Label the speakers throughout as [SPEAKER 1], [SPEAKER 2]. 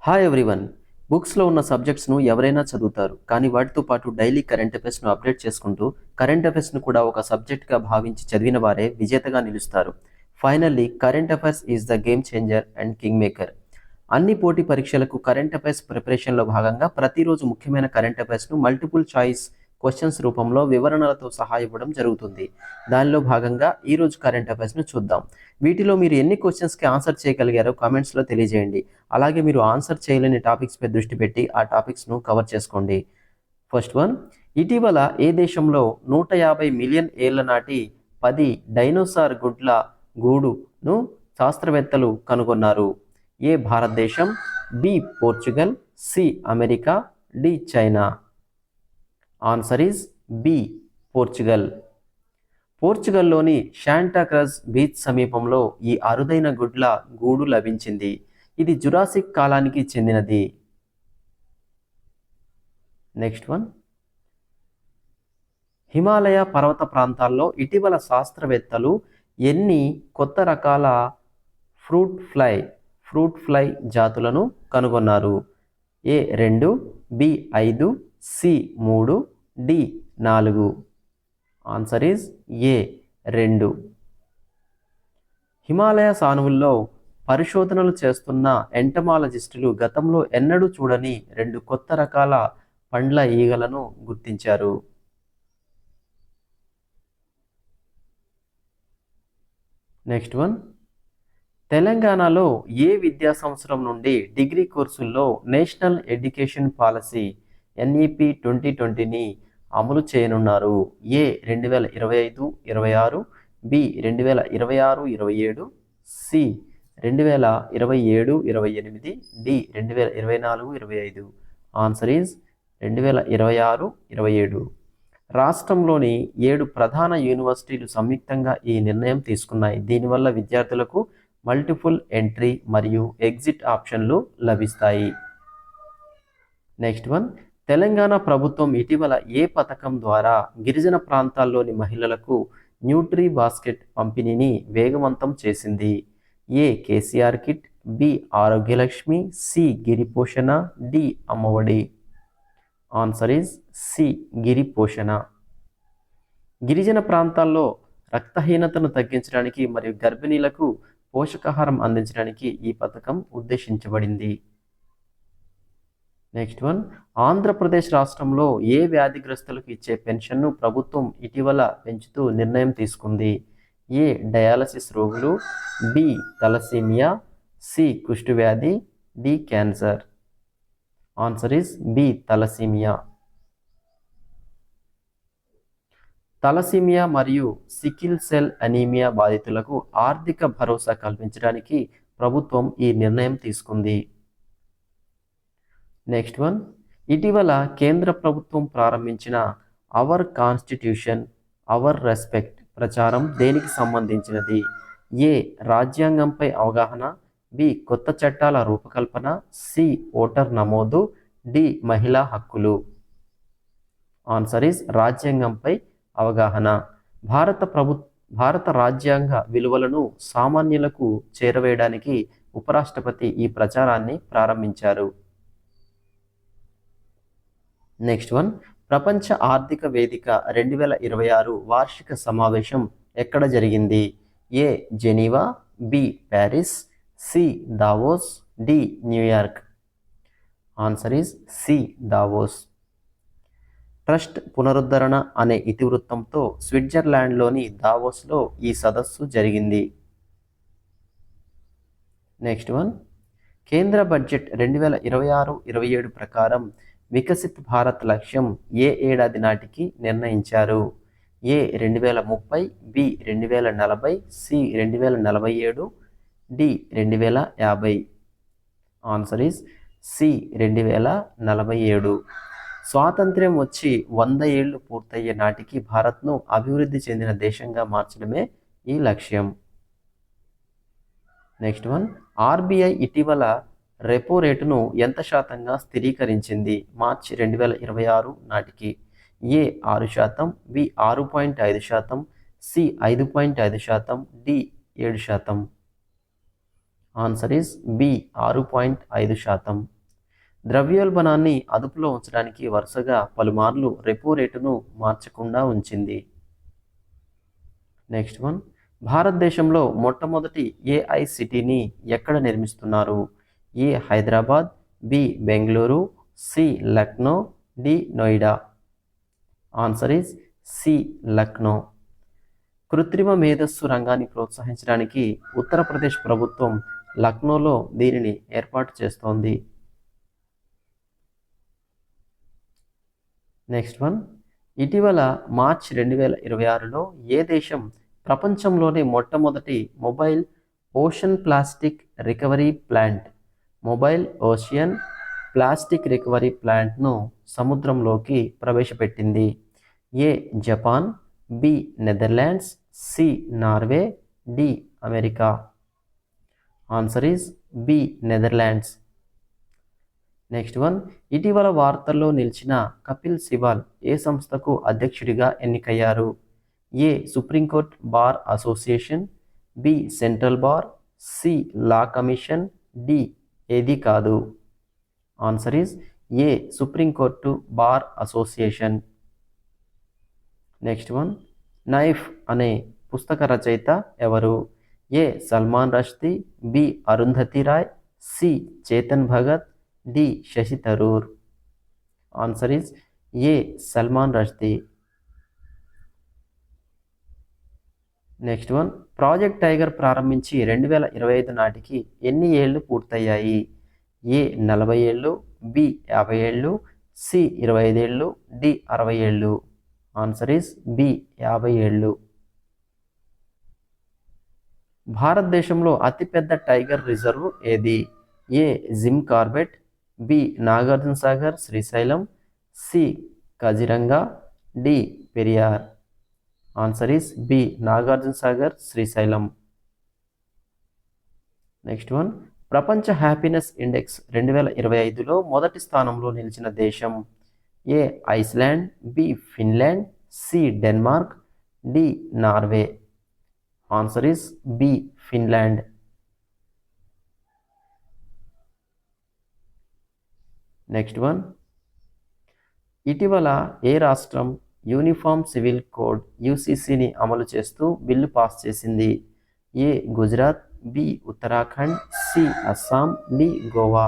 [SPEAKER 1] Hi everyone. బుక్స్లో ఉన్న సబ్జెక్ట్స్ను ఎవరైనా చదువుతారు, కానీ వాటితో పాటు డైలీ కరెంట్ అఫైర్స్ను అప్డేట్ చేసుకుంటూ కరెంట్ అఫైర్స్ను కూడా ఒక సబ్జెక్ట్గా భావించి చదివిన వారే విజేతగా నిలుస్తారు. Finally current affairs is the game changer and king maker. అన్ని పోటీ పరీక్షలకు కరెంట్ అఫైర్స్ ప్రిపరేషన్లో భాగంగా ప్రతిరోజు ముఖ్యమైన కరెంట్ అఫైర్స్ను మల్టిపుల్ చాయిస్ క్వశ్చన్స్ రూపంలో వివరణలతో సహా ఇవ్వడం జరుగుతుంది. దానిలో భాగంగా ఈరోజు కరెంట్ అఫైర్స్ను చూద్దాం. వీటిలో మీరు ఎన్ని క్వశ్చన్స్కి ఆన్సర్ చేయగలిగారో కామెంట్స్లో తెలియజేయండి. అలాగే మీరు ఆన్సర్ చేయలేని టాపిక్స్పై దృష్టి పెట్టి ఆ టాపిక్స్ను కవర్ చేసుకోండి. ఫస్ట్ వన్, ఇటీవల ఏ దేశంలో 150 మిలియన్ ఏళ్ల నాటి 10 డైనోసార్ గుడ్ల గూడును శాస్త్రవేత్తలు కనుగొన్నారు? ఏ భారతదేశం, B Portugal, C America, D China. Answer is B Portugal. పోర్చుగల్లోని శాంటాక్రజ్ బీచ్ సమీపంలో ఈ అరుదైన గుడ్ల గూడు లభించింది. ఇది జురాసిక్ కాలానికి చెందినది. నెక్స్ట్ వన్, హిమాలయ పర్వత ప్రాంతాల్లో ఇటీవల శాస్త్రవేత్తలు ఎన్ని కొత్త రకాల ఫ్రూట్ ఫ్లై జాతులను కనుగొన్నారు? A 2, B 5, C 3, D 4. Answer is A 2. Himalaya సానువుల్లో పరిశోధనలు చేస్తున్న ఎంటమాలజిస్టులు గతంలో ఎన్నడూ చూడని 2 కొత్త రకాల పండ్ల ఈగలను గుర్తించారు. నెక్స్ట్ వన్, తెలంగాణలో ఏ విద్యా సంవత్సరం నుండి డిగ్రీ కోర్సుల్లో నేషనల్ ఎడ్యుకేషన్ పాలసీ NEP 2020ని అమలు చేయనున్నారు? A 2025-26, B 2026-27, C 2027-28, D 2024-25. Answer is 2026-27. రాష్ట్రంలోని 7 ప్రధాన యూనివర్సిటీలు సంయుక్తంగా ఈ నిర్ణయం తీసుకున్నాయి. దీనివల్ల విద్యార్థులకు మల్టిపుల్ ఎంట్రీ మరియు ఎగ్జిట్ ఆప్షన్లు లభిస్తాయి. నెక్స్ట్ వన్, తెలంగాణ ప్రభుత్వం ఇటీవల ఏ పథకం ద్వారా గిరిజన ప్రాంతాల్లోని మహిళలకు న్యూట్రీ బాస్కెట్ పంపిణీని వేగవంతం చేసింది? A KCR kit, B Arogya Lakshmi, C Giri Poshana, D Amma Vodi. Answer is C Giri Poshana. గిరిజన ప్రాంతాల్లో రక్తహీనతను తగ్గించడానికి మరియు గర్భిణీలకు పోషకాహారం అందించడానికి ఈ పథకం ఉద్దేశించబడింది. నెక్స్ట్ వన్, ఆంధ్రప్రదేశ్ రాష్ట్రంలో ఏ వ్యాధిగ్రస్తులకు ఇచ్చే పెన్షన్ను ప్రభుత్వం ఇటీవల పెంచుతూ నిర్ణయం తీసుకుంది? ఏ డయాలసిస్ రోగులు, బి తలసీమియా, సి కుష్టు వ్యాధి, D cancer. Answer is B thalassaemia. Thalassaemia మరియు సికిల్ సెల్ అనీమియా బాధితులకు ఆర్థిక భరోసా కల్పించడానికి ప్రభుత్వం ఈ నిర్ణయం తీసుకుంది. నెక్స్ట్ వన్, ఇటీవల కేంద్ర ప్రభుత్వం ప్రారంభించిన అవర్ కాన్స్టిట్యూషన్ అవర్ రెస్పెక్ట్ ప్రచారం దేనికి సంబంధించినది? ఏ రాజ్యాంగంపై అవగాహన, బి కొత్త చట్టాల రూపకల్పన, సి ఓటర్ నమోదు, డి మహిళా హక్కులు. ఆన్సర్ ఈజ్ రాజ్యాంగంపై అవగాహన. భారత రాజ్యాంగ విలువలను సామాన్యులకు చేరవేయడానికి ఉపరాష్ట్రపతి ఈ ప్రచారాన్ని ప్రారంభించారు. నెక్స్ట్ వన్, ప్రపంచ ఆర్థిక వేదిక 2026 వార్షిక సమావేశం ఎక్కడ జరిగింది? A Geneva, B Paris, C Davos, D New York. Answer is C Davos. Trust పునరుద్ధరణ అనే ఇతివృత్తంతో స్విట్జర్లాండ్లోని దావోస్లో ఈ సదస్సు జరిగింది. నెక్స్ట్ వన్, కేంద్ర బడ్జెట్ 2026-27 ప్రకారం వికసిత్ భారత్ లక్ష్యం ఏ ఏడాది నాటికి నిర్ణయించారు? A 2030, B 2040, C 2047, D 2050. Answer is C 2047. స్వాతంత్ర్యం వచ్చి 100 ఏళ్లు పూర్తయ్యే నాటికి భారత్ను అభివృద్ధి చెందిన దేశంగా మార్చడమే ఈ లక్ష్యం. నెక్స్ట్ వన్, RBI ఇటీవల రెపో రేటును ఎంత శాతంగా స్థిరీకరించింది మార్చి 2026 నాటికి? A 6%, B 6.5%, C 5.5%, D 7%. Answer is B 6.5%. ద్రవ్యోల్బణాన్ని అదుపులో ఉంచడానికి వరుసగా పలుమార్లు రెపో రేటును మార్చకుండా ఉంచింది. నెక్స్ట్ వన్, భారతదేశంలో మొట్టమొదటి ఏఐ సిటీని ఎక్కడ నిర్మిస్తున్నారు? A Hyderabad, B Bengaluru, C Lucknow, D Noida. Answer is C Lucknow. కృత్రిమ మేధస్సు రంగాన్ని ప్రోత్సహించడానికి ఉత్తరప్రదేశ్ ప్రభుత్వం లక్నోలో దీనిని ఏర్పాటు చేస్తోంది. నెక్స్ట్ వన్, ఇటీవల మార్చ్ 2026లో ఏ దేశం ప్రపంచంలోనే మొట్టమొదటి mobile ocean plastic recovery plant ను సముద్రంలోకి ప్రవేశపెట్టింది? A Japan, B Netherlands, C Norway, D America. Answer is B Netherlands. Next one, ఇటీవల వార్తల్లో నిలిచిన కపిల్ సిబాల్ ఏ సంస్థకు అధ్యక్షుడిగా ఎన్నికయ్యారు? A supreme court bar association, B central bar, C law commission, D ఏది కాదు. Answer is A supreme court bar association. Next one, knife అనే పుస్తక రచయిత ఎవరు? ఏ Salman Rushdie, B Arundhati Roy, C Chetan Bhagat, D Shashi Tharoor. Answer is A Salman Rushdie. Next one, project tiger ప్రారంభించి 2025 నాటికి ఎన్ని ఏళ్లు పూర్తయ్యాయి? ఏ 40 ఏళ్ళు, బి 50 ఏళ్ళు, సి 25 ఏళ్ళు, డి 60 ఏళ్ళు. ఆన్సర్ ఈస్ బి 50 ఏళ్ళు. భారతదేశంలో అతిపెద్ద టైగర్ రిజర్వ్ ఏది? A Jim Corbett, B Nagarjuna Sagar Srisailam, C Kaziranga, D Periyar. Answer is B Nagarjuna Sagar Srisailam. Next one, ప్రపంచ హ్యాపీనెస్ ఇండెక్స్ 2025లో మొదటి స్థానంలో నిలిచిన దేశం? A Iceland, B Finland, C Denmark, D Norway. Answer is B Finland. Next one, ఇటీవల ఏ రాష్ట్రం యూనిఫామ్ సివిల్ కోడ్ యూసీసీని అమలు చేస్తూ బిల్లు పాస్ చేసింది? A Gujarat, B Uttarakhand, C Assam, D Goa.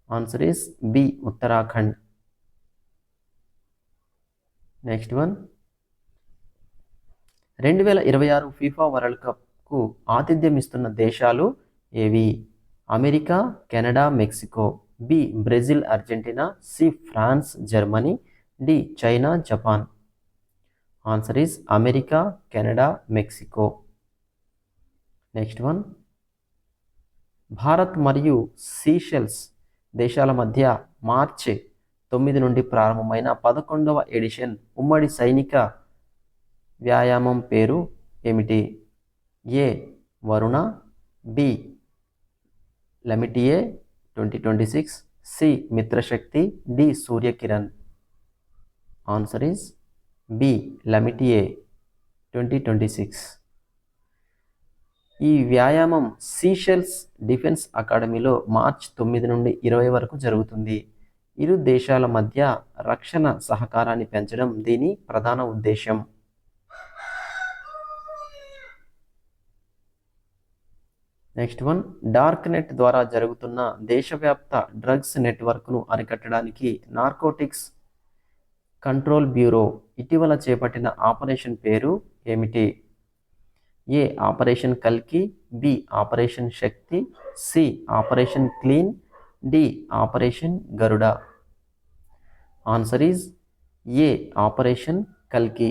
[SPEAKER 1] Answer is B Uttarakhand. Next one, 2026 FIFA world కప్కు ఆతిథ్యం ఇస్తున్న దేశాలు ఏవి? America, Canada, Mexico, B Brazil, Argentina, C France, Germany, D China, Japan. Answer is America, Canada, Mexico. Next one, Bharat మరియు Seychelles దేశాల మధ్య మార్చి 9 నుండి ప్రారంభమైన 11వ ఎడిషన్ ఉమ్మడి సైనిక వ్యాయామం పేరు ఏమిటి? A Varuna, B Lamitiye 2026, C Mitra Shakti, D Surya Kiran. Answer is B Lamitiye 2026. ఈ వ్యాయామం సీషెల్స్ డిఫెన్స్ అకాడమీలో మార్చ్ 9 నుండి 20 వరకు జరుగుతుంది. ఇరు దేశాల మధ్య రక్షణ సహకారాన్ని పెంచడం దీని ప్రధాన ఉద్దేశం. నెక్స్ట్ వన్, డార్క్ నెట్ ద్వారా జరుగుతున్న దేశవ్యాప్త డ్రగ్స్ నెట్వర్క్ను అరికట్టడానికి నార్కోటిక్స్ కంట్రోల్ బ్యూరో ఇటీవల చేపట్టిన ఆపరేషన్ పేరు ఏమిటి? ఏ ఆపరేషన్ కల్కి, B operation Shakti, C operation clean, D operation Garuda. Answer is A operation కల్కి.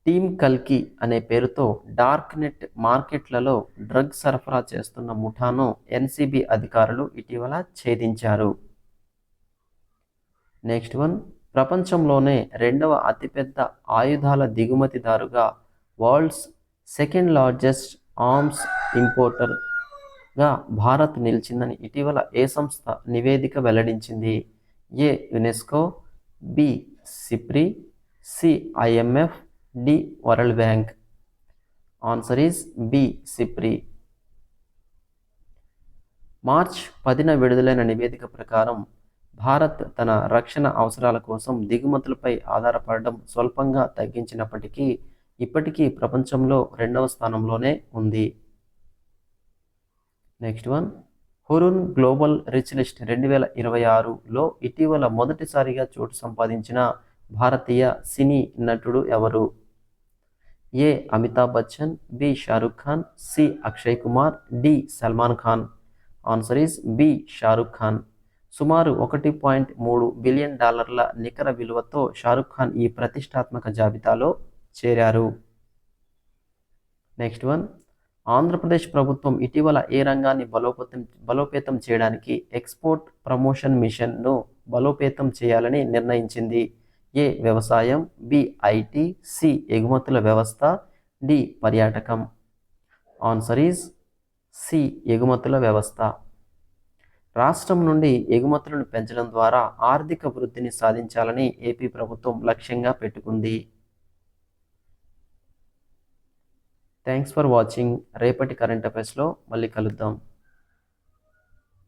[SPEAKER 1] టీమ్ కల్కి అనే పేరుతో డార్క్ నెట్ మార్కెట్లలో డ్రగ్ సరఫరా చేస్తున్న ముఠాను ఎన్సిబి అధికారులు ఇటీవల ఛేదించారు. నెక్స్ట్ వన్, ప్రపంచంలోనే రెండవ అతిపెద్ద ఆయుధాల దిగుమతిదారుగా, వరల్డ్స్ సెకండ్ లార్జెస్ట్ ఆర్మ్స్ ఇంపోర్టర్గా భారత్ నిలిచిందని ఇటీవల ఏ సంస్థ నివేదిక వెల్లడించింది? A UNESCO, B SIPRI, C IMF, D world bank. Answer is B SIPRI. March 10న విడుదలైన నివేదిక ప్రకారం భారత్ తన రక్షణ అవసరాల కోసం దిగుమతులపై ఆధారపడడం స్వల్పంగా తగ్గించినప్పటికీ ఇప్పటికీ ప్రపంచంలో 2వ స్థానంలోనే ఉంది. Next one, Hurun global rich list 2026లో ఇటీవల మొదటిసారిగా చోటు సంపాదించిన భారతీయ సినీ నటుడు ఎవరు? A Amitabh Bachchan, B Shahrukh Khan, C Akshay Kumar, D Salman Khan. Answer is B Shahrukh Khan. సుమారు $1.3 బిలియన్ నికర విలువతో షారుఖ్ ఖాన్ ఈ ప్రతిష్టాత్మక జాబితాలో చేరారు. నెక్స్ట్ వన్, ఆంధ్రప్రదేశ్ ప్రభుత్వం ఇటీవల ఏ రంగాన్ని బలోపేతం చేయడానికి ఎక్స్పోర్ట్ ప్రమోషన్ మిషన్ను బలోపేతం చేయాలని నిర్ణయించింది? ఏ వ్యవసాయం, బి ఐటీ, సి ఎగుమతుల వ్యవస్థ, డి పర్యాటకం. ఆన్సర్ ఈజ్ సి ఎగుమతుల వ్యవస్థ. రాష్ట్రం నుండి ఎగుమతులను పెంచడం ద్వారా ఆర్థిక వృద్ధిని సాధించాలని ఏపీ ప్రభుత్వం లక్ష్యంగా పెట్టుకుంది. Thanks for watching. రేపటి కరెంట్ అఫైర్స్లో మళ్ళీ కలుద్దాం.